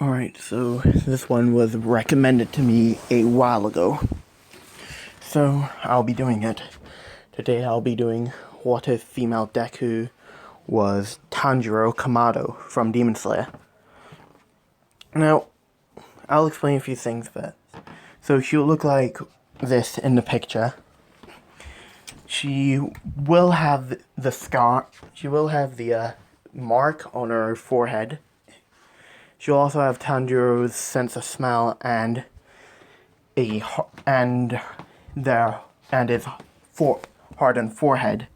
Alright, so this one was recommended to me a while ago. So I'll be doing it. Today I'll be doing what if female deku was Tanjiro Kamado from Demon Slayer. Now, I'll explain a few things first. So she'll look like this in the picture. She will have the scar, she will have the mark on her forehead. She'll also have Tanjiro's sense of smell and and his hardened forehead.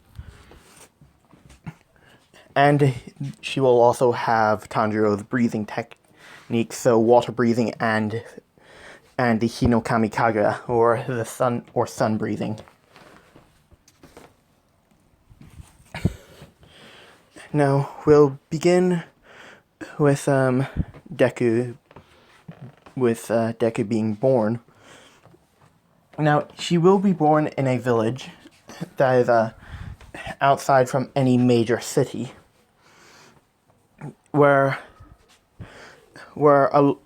And she will also have Tanjiro's breathing technique, so water breathing and the Hinokami Kagura, or the sun breathing. Now we'll begin with Deku being born. Now she will be born in a village that is outside from any major city, where all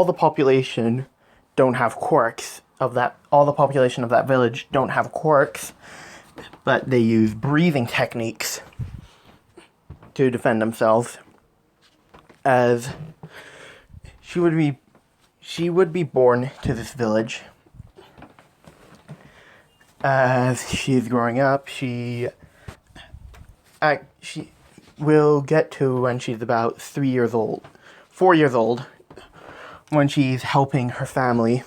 the population don't have quirks of that. All the population of that village don't have quirks, but they use breathing techniques to defend themselves. As she would be born to this village. As she's growing up, she will get to when she's about 4 years old, when she's helping her family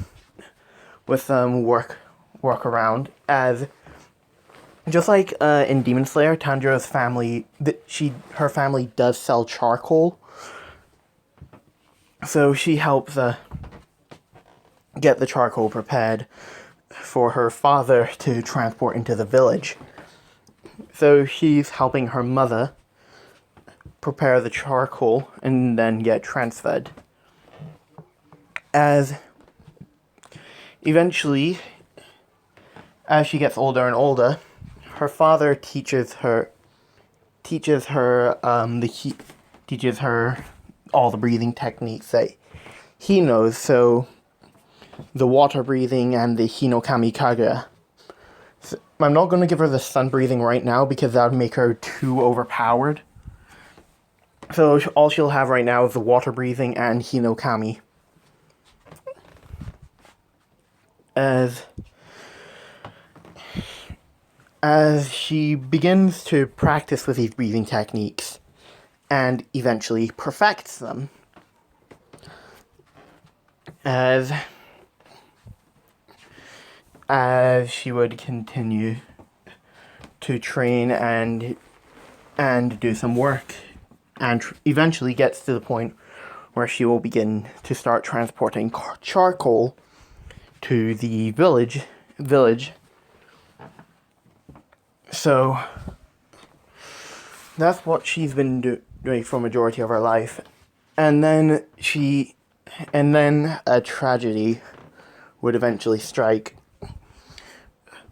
with work around. As just like in Demon Slayer, Tanjiro's family, her family does sell charcoal. So she helps get the charcoal prepared for her father to transport into the village. So she's helping her mother prepare the charcoal and then get transferred. As eventually, as she gets older and older, her father teaches her all the breathing techniques that he knows, so the water breathing and the Hinokami Kagura. So I'm not going to give her the sun breathing right now because that would make her too overpowered. So all she'll have right now is the water breathing and Hinokami. As she begins to practice with these breathing techniques and eventually perfects them, as she would continue to train and do some work, and eventually gets to the point where she will begin to start transporting charcoal to the village. So that's what she's been doing for a majority of her life. And then a tragedy would eventually strike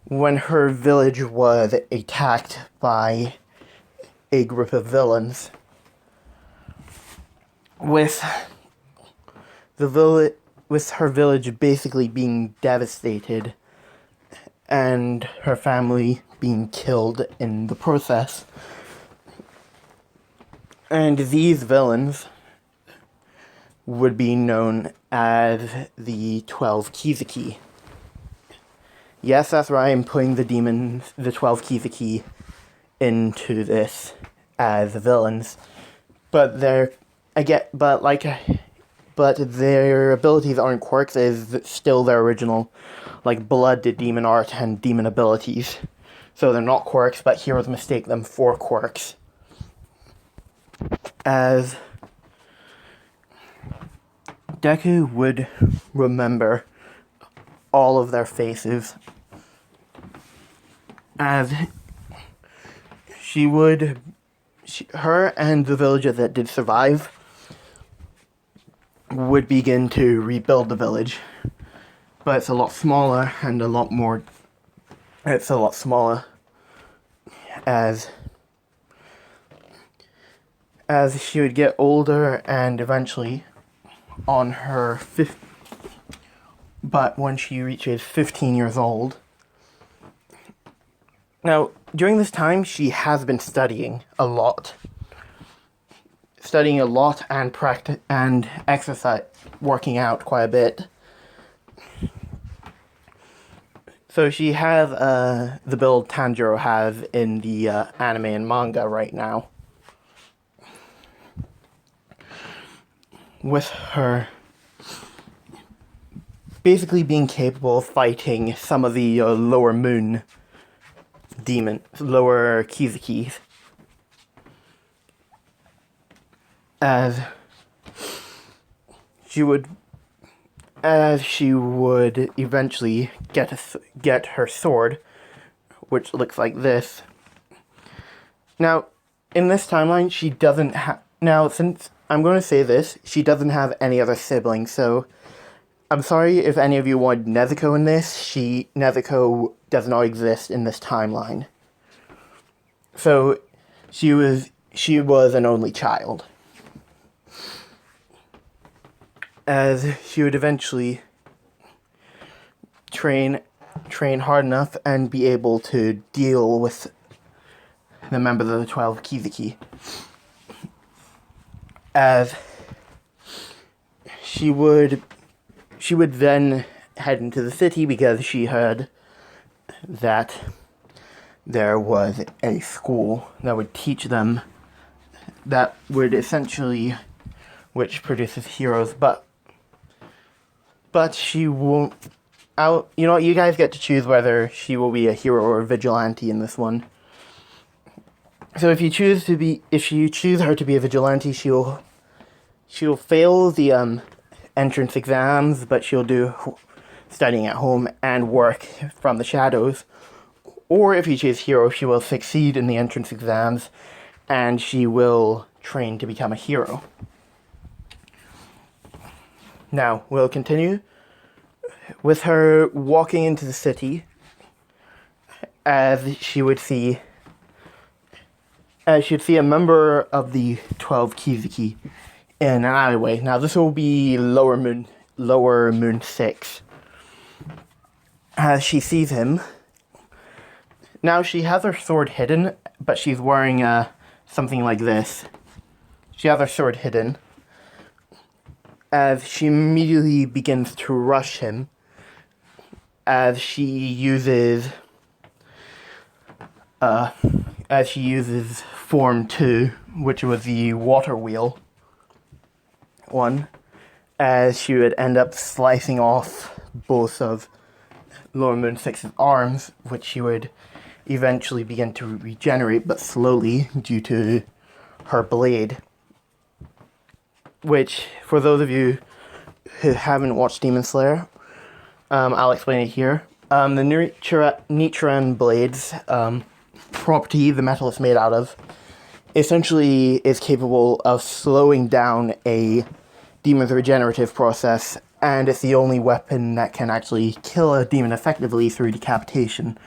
when her village was attacked by a group of villains, with her village basically being devastated and her family being killed in the process. And these villains would be known as the 12 Kizuki. Yes, that's right, I'm putting the 12 Kizuki into this as villains. But their abilities aren't quirks, is still their original, like blood, demon art, and demon abilities. So they're not quirks, but heroes mistake them for quirks. As Deku would remember all of their faces, as her and the villagers that did survive would begin to rebuild the village. But it's a lot smaller and it's a lot smaller as she would get older, and eventually on her but when she reaches 15 years old. Now, during this time, she has been studying a lot. And practice and exercise, working out quite a bit. So she has the build Tanjiro has in the anime and manga right now. With her basically being capable of fighting some of the lower moon lower Kizukis. As she would eventually get her sword, which looks like this. Now, in this timeline, she doesn't have... Now, since I'm going to say this, she doesn't have any other siblings, so I'm sorry if any of you want Nezuko in this. Nezuko does not exist in this timeline. So, she was an only child. As she would eventually train hard enough and be able to deal with the members of the 12 Kizuki. As she would then head into the city because she heard that there was a school that would teach them, that would essentially, which produces heroes, but she won't. You know what? You guys get to choose whether she will be a hero or a vigilante in this one. So if you choose her to be a vigilante, she'll fail the entrance exams, but she'll do studying at home and work from the shadows. Or if you choose hero, she will succeed in the entrance exams, and she will train to become a hero. Now, we'll continue with her walking into the city, as she would see a member of the 12 Kizuki in an alleyway. Now, this will be Lower Moon 6. As she sees him, now she has her sword hidden, but she's wearing something like this. She has her sword hidden. As she immediately begins to rush him, as she uses Form 2, which was the water wheel one, as she would end up slicing off both of Lower Moon 6's arms, which she would eventually begin to regenerate, but slowly, due to her blade. Which, for those of you who haven't watched Demon Slayer, I'll explain it here. The Nichiren blades property the metal is made out of essentially is capable of slowing down a demon's regenerative process, and it's the only weapon that can actually kill a demon effectively through decapitation.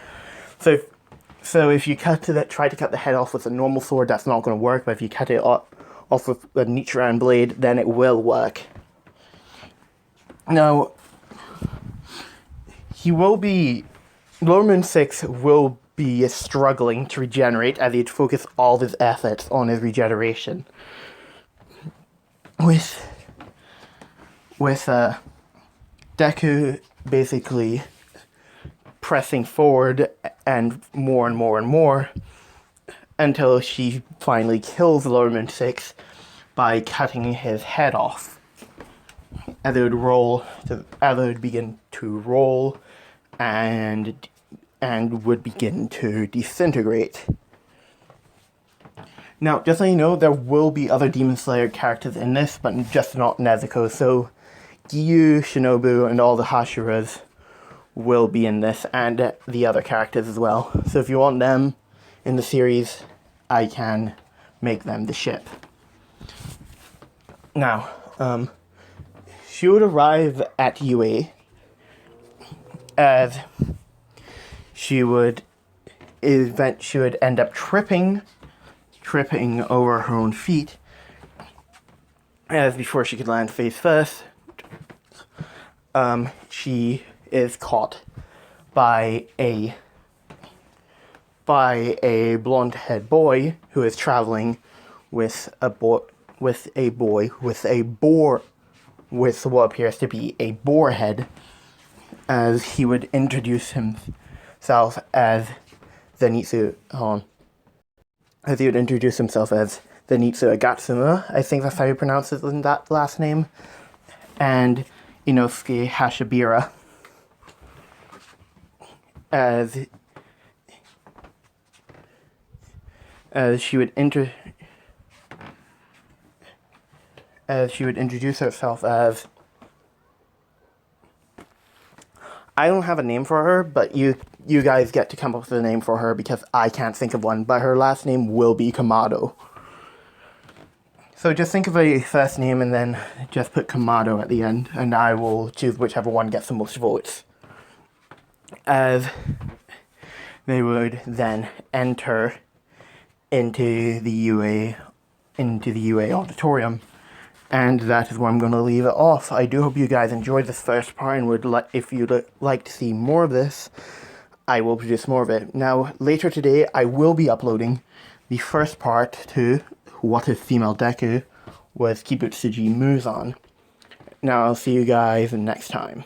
So if you try to cut the head off with a normal sword, that's not going to work, but if you cut it off with a Nichiren blade, then it will work. Now, Lower Moon 6 will be struggling to regenerate, as he'd focus all his efforts on his regeneration. With Deku basically pressing forward and more until she finally kills Lower Moon 6 by cutting his head off. As it would begin to roll and would begin to disintegrate. Now, just so you know, there will be other Demon Slayer characters in this, but just not Nezuko. So, Giyu, Shinobu, and all the Hashiras will be in this, and the other characters as well. So if you want them in the series, I can make them the ship. Now, she would arrive at UA as she would end up tripping over her own feet, as before she could land face first, she is caught by a blonde-haired boy who is traveling with what appears to be a boar head, as he would introduce himself as Zenitsu Agatsuma, I think that's how you pronounce it in that last name, and Inosuke Hashibira, as she would introduce herself as, I don't have a name for her, but you guys get to come up with a name for her because I can't think of one, but her last name will be Kamado. So just think of a first name and then just put Kamado at the end, and I will choose whichever one gets the most votes. As they would then enter into the UA auditorium. And that is where I'm going to leave it off. I do hope you guys enjoyed this first part, and if you'd like to see more of this, I will produce more of it. Now, later today, I will be uploading the first part to What If Female Deku was Kibutsuji Muzan. Now, I'll see you guys next time.